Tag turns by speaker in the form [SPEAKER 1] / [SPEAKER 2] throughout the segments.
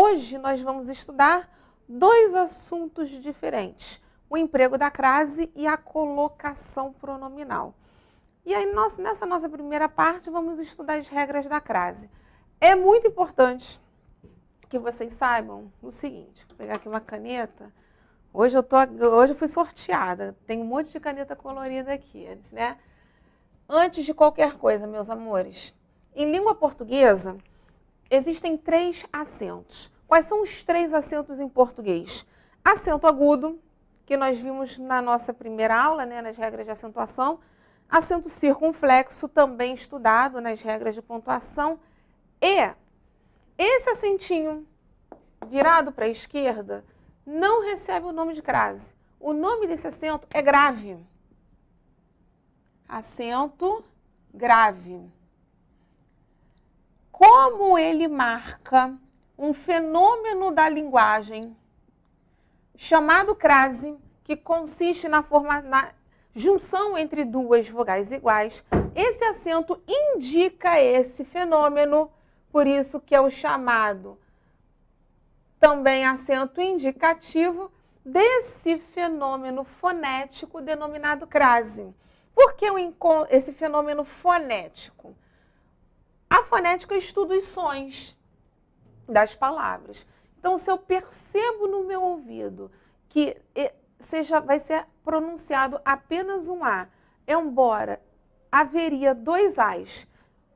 [SPEAKER 1] hoje nós vamos estudar dois assuntos diferentes. O emprego da crase e a colocação pronominal. E aí, nessa nossa primeira parte, vamos estudar as regras da crase. É muito importante que vocês saibam o seguinte, vou pegar aqui uma caneta. Hoje eu fui sorteada, tem um monte de caneta colorida aqui, né? Antes de qualquer coisa, meus amores, em língua portuguesa, existem 3 acentos. Quais são os 3 acentos em português? Acento agudo, que nós vimos na nossa primeira aula, né, nas regras de acentuação. Acento circunflexo, também estudado nas regras de pontuação. E esse acentinho virado para a esquerda não recebe o nome de crase. O nome desse acento é grave. Acento grave. Como ele marca um fenômeno da linguagem chamado crase, que consiste na junção entre 2 vogais iguais, esse acento indica esse fenômeno, por isso que é o chamado também acento indicativo desse fenômeno fonético denominado crase. Por que esse fenômeno fonético? A fonética estuda os sons das palavras. Então, se eu percebo no meu ouvido que vai ser pronunciado apenas um A, embora haveria 2 As,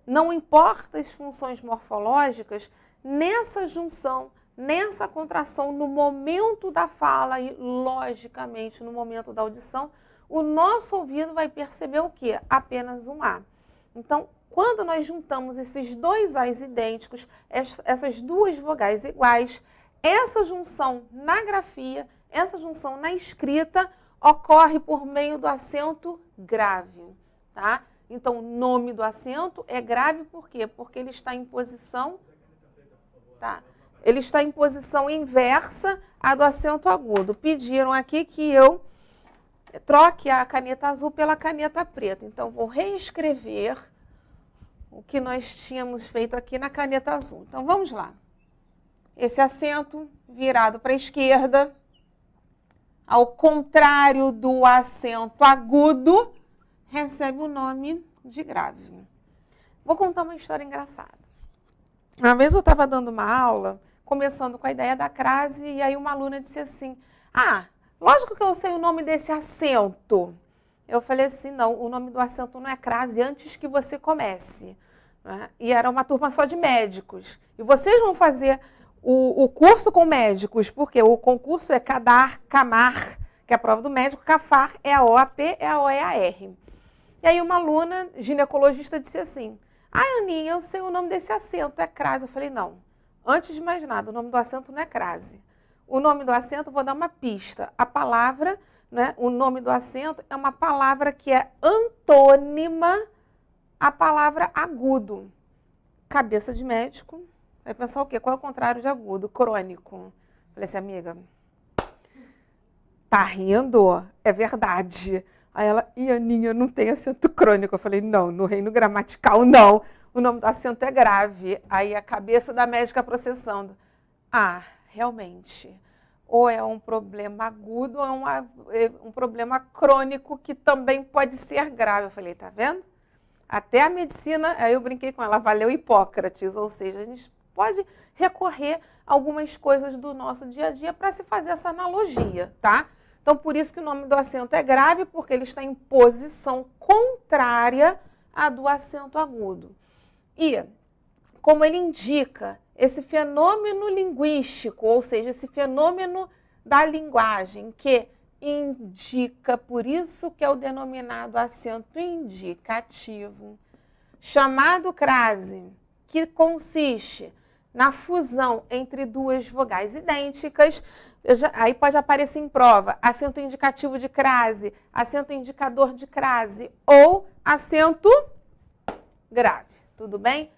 [SPEAKER 1] não importa as funções morfológicas, nessa junção, nessa contração, no momento da fala e, logicamente, no momento da audição, o nosso ouvido vai perceber o quê? Apenas um A. Então, quando nós juntamos esses 2 As idênticos, essas 2 vogais iguais, essa junção na grafia, essa junção na escrita, ocorre por meio do acento grave, tá? Então, o nome do acento é grave por quê? Porque ele está em posição, tá? Ele está em posição inversa à do acento agudo. Pediram aqui que eu troque a caneta azul pela caneta preta. Então, vou reescrever o que nós tínhamos feito aqui na caneta azul. Então, vamos lá. Esse acento virado para a esquerda, ao contrário do acento agudo, recebe o nome de grave. Vou contar uma história engraçada. Uma vez eu estava dando uma aula, começando com a ideia da crase, e aí uma aluna disse assim, lógico que eu sei o nome desse acento. Eu falei assim, não, o nome do acento não é crase antes que você comece. Né? E era uma turma só de médicos. E vocês vão fazer o curso com médicos, porque o concurso é CADAR, CAMAR, que é a prova do médico, CAFAR é a OAP, é a OEAR. E aí uma aluna ginecologista disse assim, Aninha, eu sei o nome desse acento, é crase. Eu falei, não, antes de mais nada, o nome do acento não é crase. O nome do acento, vou dar uma pista, a palavra, né, o nome do acento é uma palavra que é antônima à palavra agudo. Cabeça de médico, vai pensar o quê? Qual é o contrário de agudo? Crônico. Falei assim, amiga, tá rindo? É verdade. Aí ela, Aninha, não tem acento crônico. Eu falei, não, no reino gramatical não. O nome do acento é grave. Aí a cabeça da médica processando. Realmente. Ou é um problema agudo ou é um problema crônico que também pode ser grave. Eu falei, tá vendo? Até a medicina, aí eu brinquei com ela, valeu Hipócrates. Ou seja, a gente pode recorrer a algumas coisas do nosso dia a dia para se fazer essa analogia, tá? Então, por isso que o nome do acento é grave, porque ele está em posição contrária à do acento agudo. E, como ele indica esse fenômeno linguístico, ou seja, esse fenômeno da linguagem, que indica, por isso que é o denominado acento indicativo, chamado crase, que consiste na fusão entre 2 vogais idênticas, aí pode aparecer em prova, acento indicativo de crase, acento indicador de crase ou acento grave, tudo bem?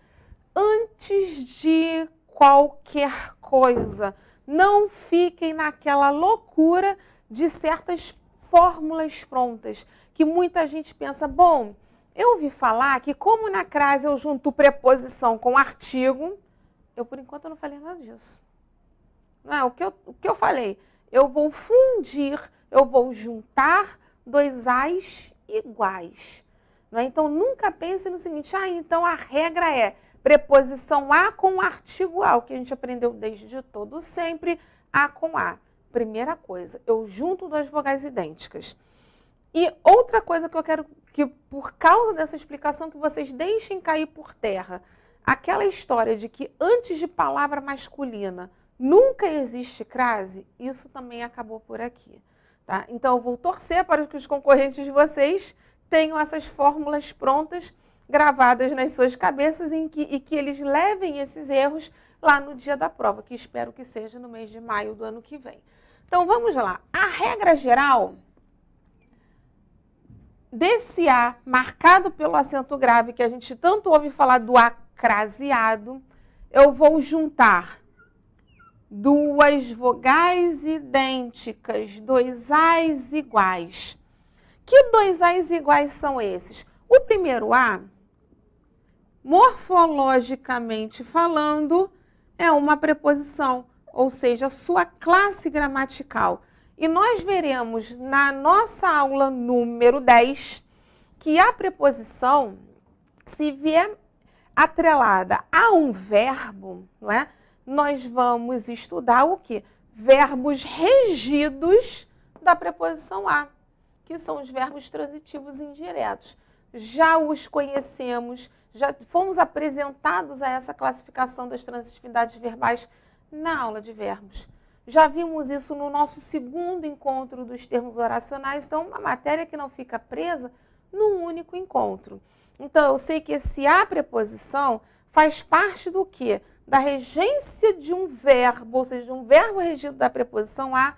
[SPEAKER 1] Antes de qualquer coisa, não fiquem naquela loucura de certas fórmulas prontas, que muita gente pensa, bom, eu ouvi falar que como na crase eu junto preposição com artigo, eu por enquanto não falei nada disso. Não é? O que eu falei? Eu vou fundir, eu vou juntar dois As iguais. Não é? Então, nunca pense no seguinte, então a regra é preposição A com artigo A, o que a gente aprendeu desde todo sempre, A com A. Primeira coisa, eu junto duas vogais idênticas. E outra coisa que eu quero que, por causa dessa explicação, que vocês deixem cair por terra, aquela história de que antes de palavra masculina nunca existe crase, isso também acabou por aqui. Tá? Então, eu vou torcer para que os concorrentes de vocês tenham essas fórmulas prontas, gravadas nas suas cabeças e que eles levem esses erros lá no dia da prova, que espero que seja no mês de maio do ano que vem. Então, vamos lá. A regra geral desse A marcado pelo acento grave, que a gente tanto ouve falar do A craseado, eu vou juntar duas vogais idênticas, dois As iguais. Que dois As iguais são esses? O primeiro A, morfologicamente falando, é uma preposição, ou seja, sua classe gramatical. E nós veremos na nossa aula número 10 que a preposição, se vier atrelada a um verbo, não é? Nós vamos estudar o quê? Verbos regidos da preposição a, que são os verbos transitivos indiretos. Já os conhecemos, já fomos apresentados a essa classificação das transitividades verbais na aula de verbos. Já vimos isso no nosso segundo encontro dos termos oracionais, então uma matéria que não fica presa num único encontro. Então, eu sei que esse a preposição faz parte do quê? Da regência de um verbo, ou seja, de um verbo regido da preposição a,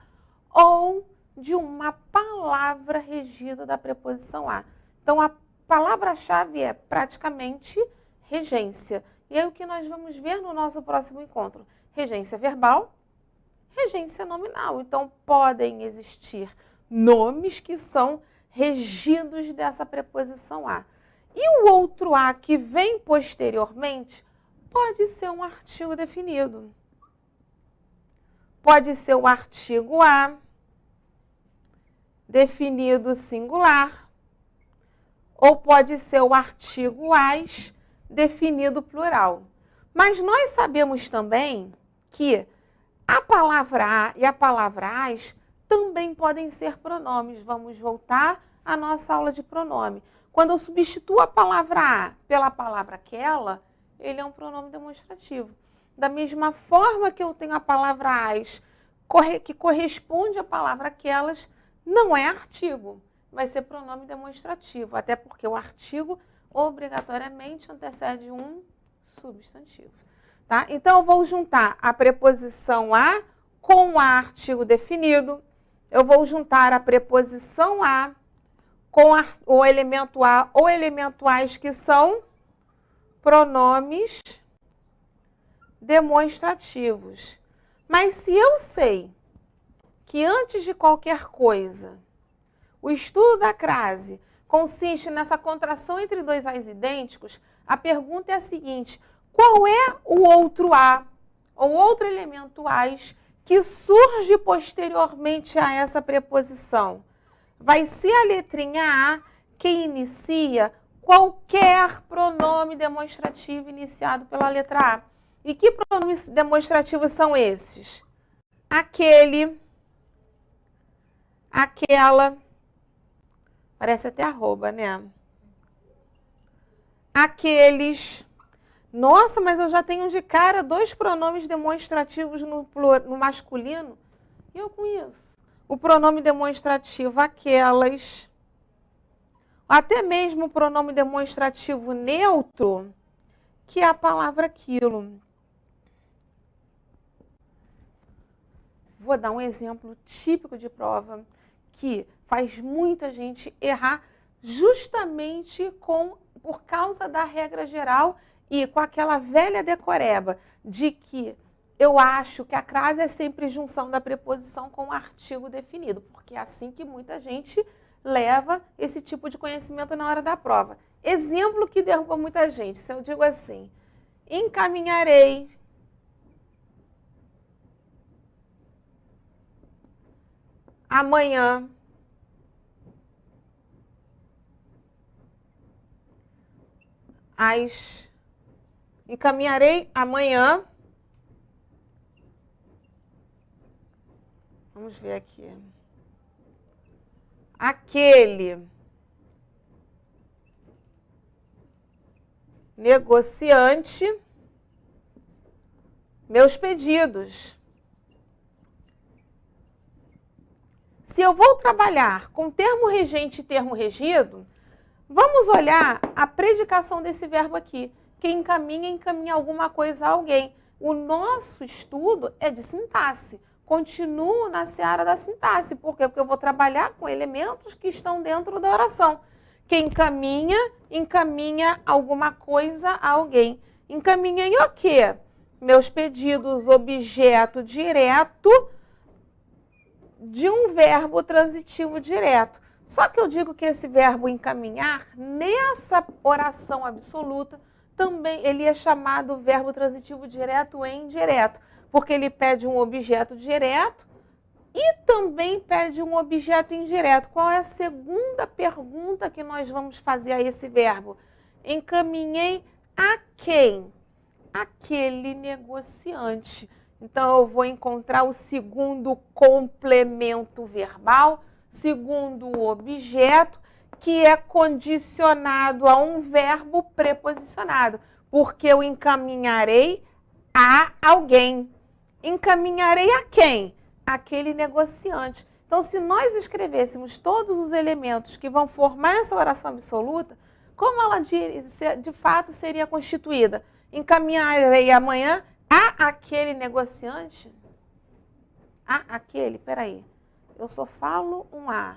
[SPEAKER 1] ou de uma palavra regida da preposição a. Então, a palavra-chave é praticamente regência. E é o que nós vamos ver no nosso próximo encontro. Regência verbal, regência nominal. Então, podem existir nomes que são regidos dessa preposição a. E o outro a que vem posteriormente pode ser um artigo definido. Pode ser o artigo a, definido singular, ou pode ser o artigo as, definido plural. Mas nós sabemos também que a palavra a e a palavra as também podem ser pronomes. Vamos voltar à nossa aula de pronome. Quando eu substituo a palavra a pela palavra aquela, ele é um pronome demonstrativo. Da mesma forma que eu tenho a palavra as, que corresponde à palavra aquelas, não é artigo, vai ser pronome demonstrativo, até porque o artigo obrigatoriamente antecede um substantivo. Tá? Então, eu vou juntar a preposição a com o artigo definido, eu vou juntar a preposição a com o elemento a ou elemento as, que são pronomes demonstrativos. Mas se eu sei que antes de qualquer coisa, o estudo da crase consiste nessa contração entre dois as idênticos, a pergunta é a seguinte: qual é o outro a ou outro elemento as que surge posteriormente a essa preposição? Vai ser a letrinha A que inicia qualquer pronome demonstrativo iniciado pela letra A. E que pronomes demonstrativos são esses? Aquele, aquela, parece até arroba, né? Aqueles. Nossa, mas eu já tenho de cara dois pronomes demonstrativos no masculino. E eu com isso? O pronome demonstrativo aquelas, até mesmo o pronome demonstrativo neutro, que é a palavra aquilo. Vou dar um exemplo típico de prova que faz muita gente errar justamente por causa da regra geral e com aquela velha decoreba de que eu acho que a crase é sempre junção da preposição com o artigo definido, porque é assim que muita gente leva esse tipo de conhecimento na hora da prova. Exemplo que derruba muita gente. Se eu digo assim, encaminharei amanhã. Encaminharei amanhã. Vamos ver aqui. Aquele negociante meus pedidos. Se eu vou trabalhar com termo regente e termo regido, vamos olhar a predicação desse verbo aqui. Quem encaminha, encaminha alguma coisa a alguém. O nosso estudo é de sintaxe. Continuo na seara da sintaxe. Por quê? Porque eu vou trabalhar com elementos que estão dentro da oração. Quem encaminha, encaminha alguma coisa a alguém. Encaminhei o quê? Meus pedidos, objeto direto de um verbo transitivo direto. Só que eu digo que esse verbo encaminhar, nessa oração absoluta, também ele é chamado verbo transitivo direto e indireto, porque ele pede um objeto direto e também pede um objeto indireto. Qual é a segunda pergunta que nós vamos fazer a esse verbo? Encaminhei a quem? Aquele negociante. Então, eu vou encontrar o segundo complemento verbal, segundo objeto, que é condicionado a um verbo preposicionado, porque eu encaminharei a alguém. Encaminharei a quem? Aquele negociante. Então, se nós escrevêssemos todos os elementos que vão formar essa oração absoluta, como ela de fato seria constituída? Encaminharei amanhã a aquele negociante? Peraí. Eu só falo um A.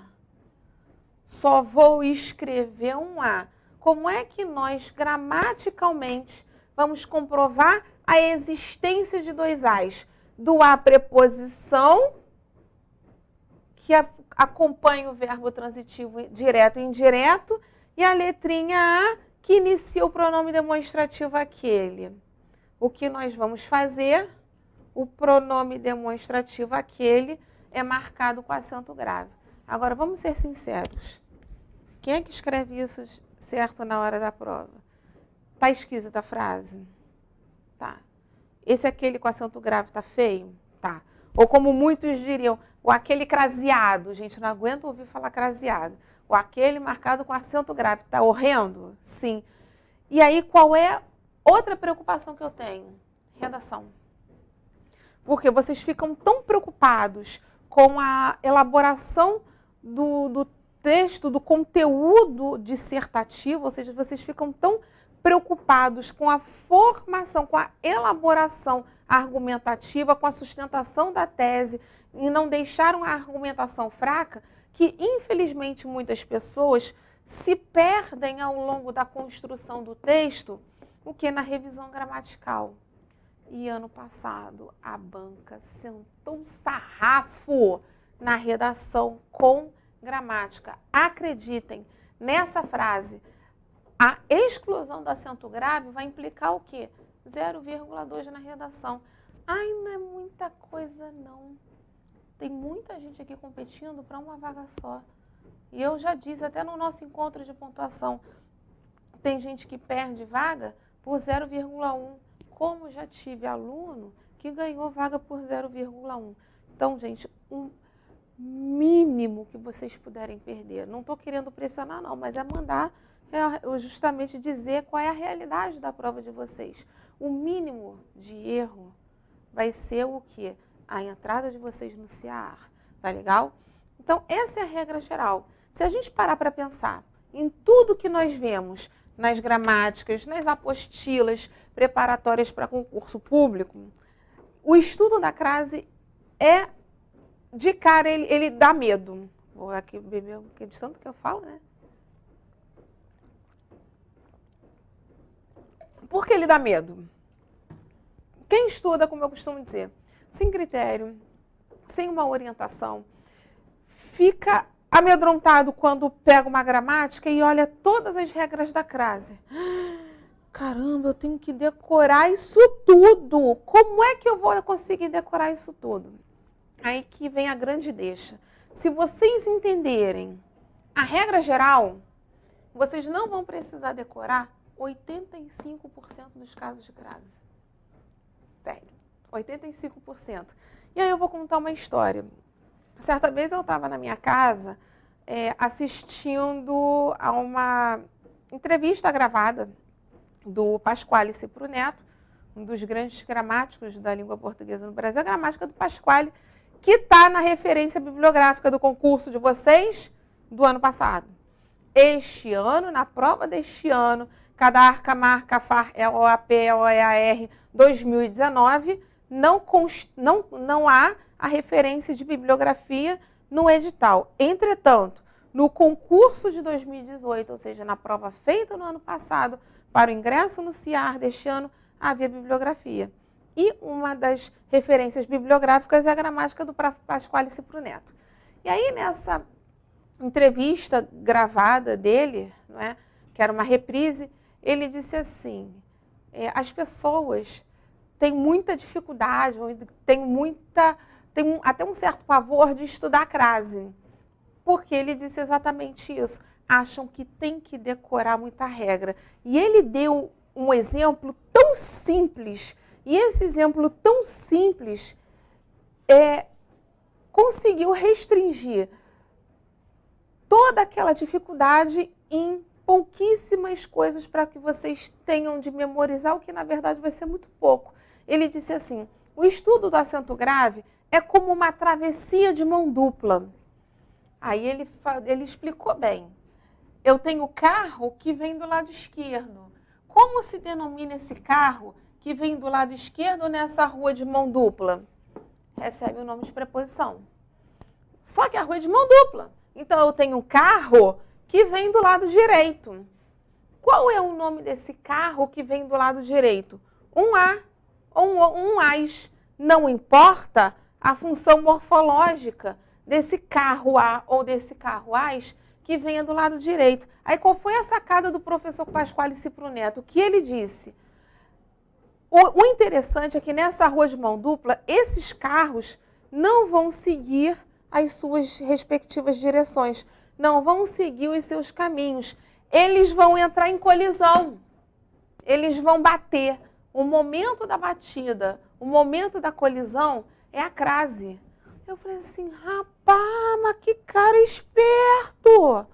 [SPEAKER 1] Só vou escrever um A. Como é que nós, gramaticalmente, vamos comprovar a existência de dois As? Do A preposição, que acompanha o verbo transitivo direto e indireto, e a letrinha A, que inicia o pronome demonstrativo aquele. O que nós vamos fazer? O pronome demonstrativo aquele é marcado com acento grave. Agora, vamos ser sinceros. Quem é que escreve isso certo na hora da prova? Tá esquisita a frase? Tá. Esse aquele com acento grave tá feio? Tá. Ou como muitos diriam, o aquele craseado. Gente, não aguento ouvir falar craseado. O aquele marcado com acento grave. Tá horrendo? Sim. E aí, qual é outra preocupação que eu tenho? Redação. Porque vocês ficam tão preocupados com a elaboração do texto, do conteúdo dissertativo, ou seja, vocês ficam tão preocupados com a formação, com a elaboração argumentativa, com a sustentação da tese, e não deixaram a argumentação fraca, que infelizmente muitas pessoas se perdem ao longo da construção do texto, o que na revisão gramatical. E ano passado a banca sentou um sarrafo na redação com gramática. Acreditem, nessa frase, a exclusão do acento grave vai implicar o quê? 0,2 na redação. Ai, não é muita coisa, não. Tem muita gente aqui competindo para uma vaga só. E eu já disse, até no nosso encontro de pontuação, tem gente que perde vaga por 0,1. Como já tive aluno que ganhou vaga por 0,1. Então, gente, um mínimo que vocês puderem perder. Não estou querendo pressionar, não, mas é mandar justamente dizer qual é a realidade da prova de vocês. O mínimo de erro vai ser o quê? A entrada de vocês no CIAR. Tá legal? Então, essa é a regra geral. Se a gente parar para pensar em tudo que nós vemos nas gramáticas, nas apostilas preparatórias para concurso público, o estudo da crase é, de cara, ele dá medo. Vou aqui beber um pouquinho de tanto que eu falo, né? Por que ele dá medo? Quem estuda, como eu costumo dizer, sem critério, sem uma orientação, fica amedrontado quando pega uma gramática e olha todas as regras da crase. Caramba, eu tenho que decorar isso tudo. Como é que eu vou conseguir decorar isso tudo? Aí que vem a grande deixa. se vocês entenderem a regra geral, vocês não vão precisar decorar 85% dos casos de crase. Sério, 85%. E aí eu vou contar uma Certa vez eu estava na minha casa assistindo a uma entrevista gravada do Pasquale Cipro Neto, um dos grandes gramáticos da língua portuguesa no Brasil, a gramática do Pasquale, que está na referência bibliográfica do concurso de vocês do ano passado. Este ano, na prova deste ano, Cadarca, Marca, Far, EOAP, EOEAR 2019, não há a referência de bibliografia no edital. Entretanto, no concurso de 2018, ou seja, na prova feita no ano passado, para o ingresso no CIAR deste ano, havia bibliografia. E uma das referências bibliográficas é a gramática do Pasquale Cipro Neto. E aí, nessa entrevista gravada dele, não é, que era uma reprise, ele disse assim, as pessoas têm muita dificuldade, têm até um certo pavor de estudar a crase. Porque ele disse exatamente isso. Acham que tem que decorar muita regra. E ele deu um exemplo tão simples, e esse exemplo tão simples conseguiu restringir toda aquela dificuldade em pouquíssimas coisas para que vocês tenham de memorizar, o que na verdade vai ser muito pouco. Ele disse assim, o estudo do acento grave é como uma travessia de mão dupla. Aí ele explicou bem. Eu tenho o carro que vem do lado esquerdo. Como se denomina esse carro que vem do lado esquerdo nessa rua de mão dupla? Recebe o nome de preposição. Só que a rua é de mão dupla. Então, eu tenho um carro que vem do lado direito. Qual é o nome desse carro que vem do lado direito? Um A ou um AS. Não importa a função morfológica desse carro A ou desse carro AS que venha do lado direito. Aí, qual foi a sacada do professor Pasquale Cipro Neto? O que ele disse? O interessante é que nessa rua de mão dupla, esses carros não vão seguir as suas respectivas direções, não vão seguir os seus caminhos. Eles vão entrar em colisão, eles vão bater. O momento da batida, o momento da colisão é a crase. Eu falei assim, rapaz, mas que cara esperto!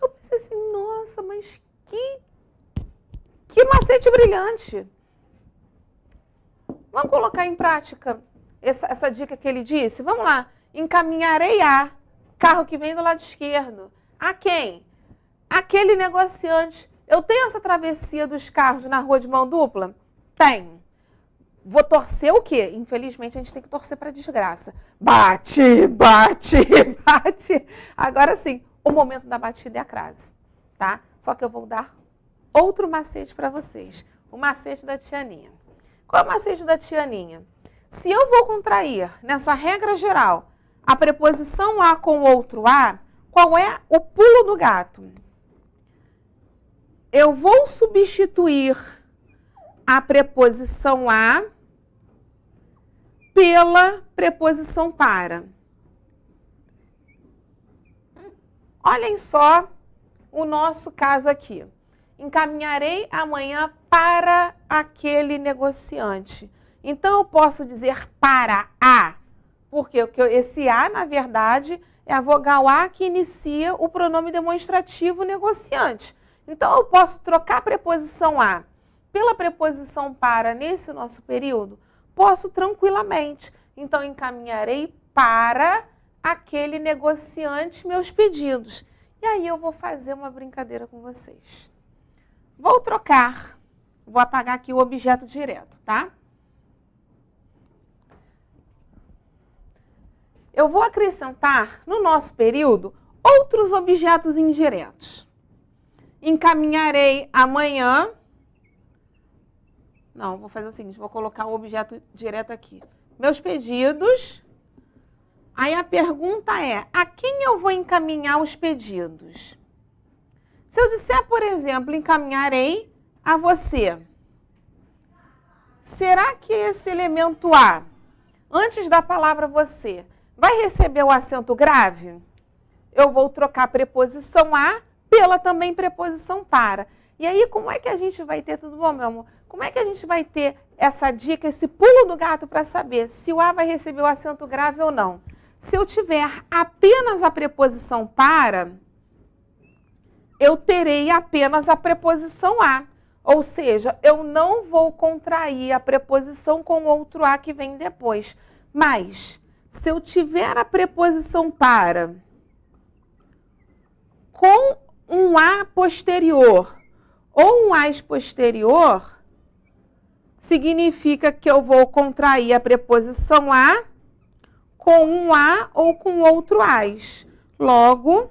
[SPEAKER 1] Eu pensei assim, nossa, mas que macete brilhante! Vamos colocar em prática essa dica que ele disse? Vamos lá. Encaminharei a carro que vem do lado esquerdo. A quem? Aquele negociante. Eu tenho essa travessia dos carros na rua de mão dupla? Tenho. Vou torcer o quê? Infelizmente, a gente tem que torcer para desgraça. Bate, bate, bate. Agora sim, o momento da batida é a crase, tá? Só que eu vou dar outro macete para vocês. O macete da tia Aninha. Qual é o macete da tia Aninha? Se eu vou contrair, nessa regra geral, a preposição a com outro a, qual é o pulo do gato? Eu vou substituir a preposição a pela preposição para. Olhem só o nosso caso aqui. Encaminharei amanhã para aquele negociante. Então, eu posso dizer para a, porque esse a, na verdade, é a vogal a que inicia o pronome demonstrativo negociante. Então, eu posso trocar a preposição a pela preposição para nesse nosso período? Posso tranquilamente. Então, encaminharei para aquele negociante meus pedidos. E aí, eu vou fazer uma brincadeira com vocês. Vou trocar. Vou apagar aqui o objeto direto, tá? Eu vou acrescentar, no nosso período, outros objetos indiretos. Encaminharei amanhã. Não, vou fazer o seguinte, vou colocar o objeto direto aqui. Meus pedidos. Aí a pergunta é, a quem eu vou encaminhar os pedidos? Se eu disser, por exemplo, encaminharei a você, será que esse elemento A, antes da palavra você, vai receber o acento grave? Eu vou trocar a preposição a pela também preposição para. E aí, como é que a gente vai ter, tudo bom, meu amor? Como é que a gente vai ter essa dica, esse pulo do gato para saber se o a vai receber o acento grave ou não? Se eu tiver apenas a preposição para, eu terei apenas a preposição a. Ou seja, eu não vou contrair a preposição com outro a que vem depois. Mas, se eu tiver a preposição para com um a posterior ou um as posterior, significa que eu vou contrair a preposição a com um a ou com outro as. Logo,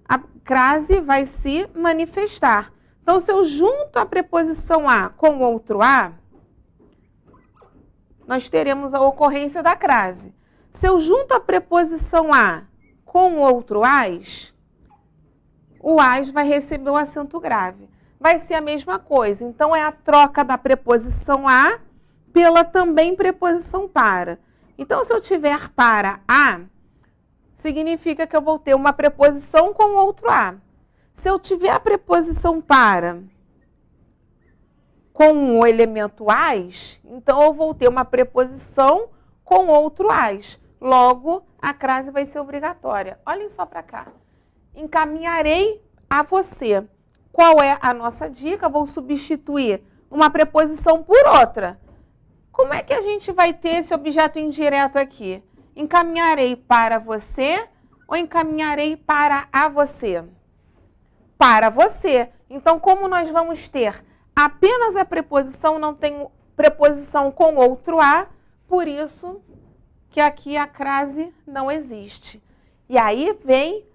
[SPEAKER 1] a crase vai se manifestar. Então, se eu junto a preposição a com outro a, nós teremos a ocorrência da crase. Se eu junto a preposição a com outro as, o as vai receber o acento grave. Vai ser a mesma coisa. Então, é a troca da preposição a pela também preposição para. Então, se eu tiver para a, significa que eu vou ter uma preposição com outro a. Se eu tiver a preposição para com o elemento as, então eu vou ter uma preposição com outro as. Logo, a crase vai ser obrigatória. Olhem só para cá. Encaminharei a você. Qual é a nossa dica? Vou substituir uma preposição por outra. Como é que a gente vai ter esse objeto indireto aqui? Encaminharei para você ou encaminharei para a você? Para você. Então, como nós vamos ter apenas a preposição, não tem preposição com outro a, por isso que aqui a crase não existe. E aí vem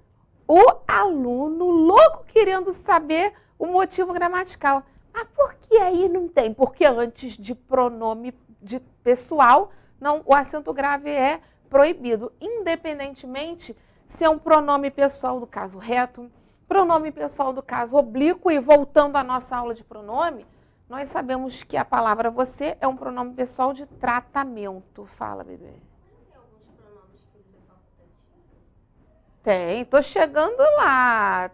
[SPEAKER 1] o aluno louco querendo saber o motivo gramatical. Ah, por que aí não tem? Porque antes de pronome de pessoal, não, o acento grave é proibido, independentemente se é um pronome pessoal do caso reto, pronome pessoal do caso oblíquo. E voltando à nossa aula de pronome, nós sabemos que a palavra você é um pronome pessoal de tratamento. Fala, bebê.
[SPEAKER 2] Tem alguns pronomes que usam facultativo?
[SPEAKER 1] Tem, tô chegando lá,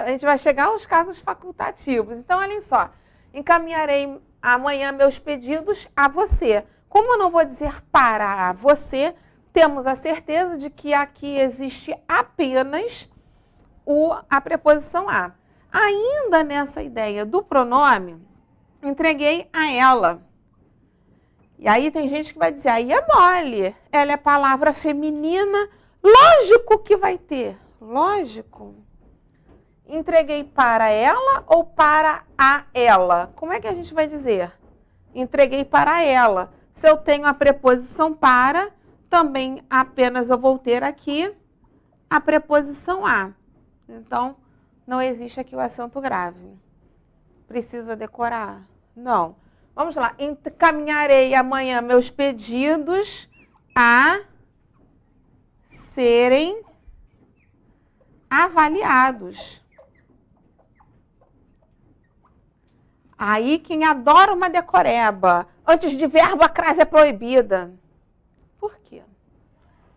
[SPEAKER 1] a gente vai chegar aos casos facultativos. Então, olhem só, encaminharei amanhã meus pedidos a você. Como eu não vou dizer para você, temos a certeza de que aqui existe apenas a preposição a. Ainda nessa ideia do pronome, entreguei a ela. E aí tem gente que vai dizer, aí é mole, ela é palavra feminina, lógico que vai ter, lógico. Entreguei para ela ou para a ela? Como é que a gente vai dizer? Entreguei para ela. Se eu tenho a preposição para, também apenas eu vou ter aqui a preposição a. Então, não existe aqui o acento grave. Precisa decorar? Não. Vamos lá. Encaminharei amanhã meus pedidos a serem avaliados. Aí, quem adora uma decoreba, antes de verbo, a crase é proibida. Por quê?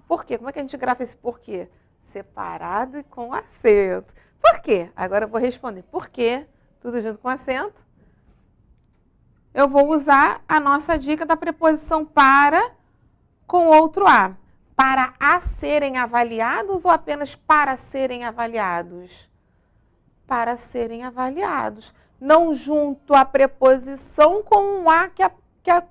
[SPEAKER 1] Por quê? Como é que a gente grava esse porquê? Separado e com acento. Por quê? Agora eu vou responder. Por quê? Tudo junto com acento. Eu vou usar a nossa dica da preposição para com outro a. Para a serem avaliados ou apenas para serem avaliados? Para serem avaliados. Não junto a preposição com um a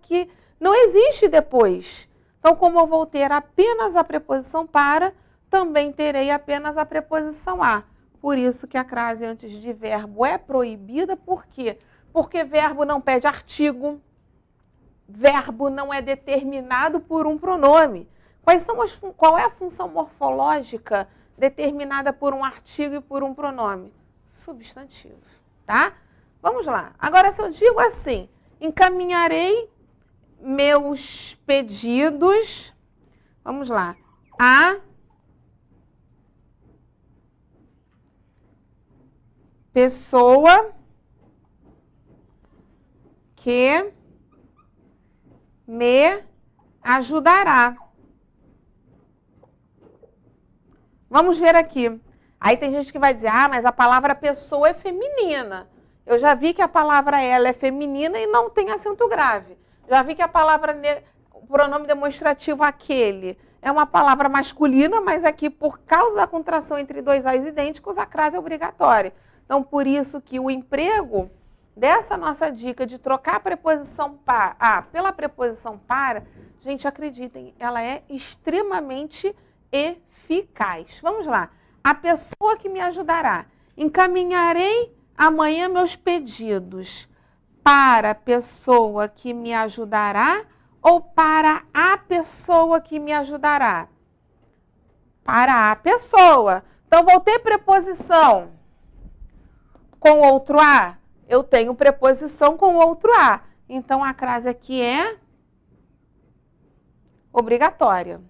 [SPEAKER 1] que não existe depois. Então, como eu vou ter apenas a preposição para, também terei apenas a preposição a. Por isso que a crase antes de verbo é proibida. Por quê? Porque verbo não pede artigo. Verbo não é determinado por um pronome. Qual é a função morfológica determinada por um artigo e por um pronome? Substantivo, tá? Vamos lá. Agora, se eu digo assim, encaminharei meus pedidos, vamos lá, a pessoa que me ajudará. Vamos ver aqui. Aí tem gente que vai dizer, mas a palavra pessoa é feminina. Eu já vi que a palavra ela é feminina e não tem acento grave. Já vi que a palavra, o pronome demonstrativo aquele, é uma palavra masculina, mas aqui, por causa da contração entre dois A's idênticos, a crase é obrigatória. Então, por isso que o emprego dessa nossa dica de trocar a preposição pela preposição para, gente, acreditem, ela é extremamente eficaz. Vamos lá. A pessoa que me ajudará. Encaminharei amanhã meus pedidos para a pessoa que me ajudará ou para a pessoa que me ajudará? Para a pessoa. Então, vou ter preposição com outro a? Eu tenho preposição com outro a. Então, a crase aqui é obrigatória.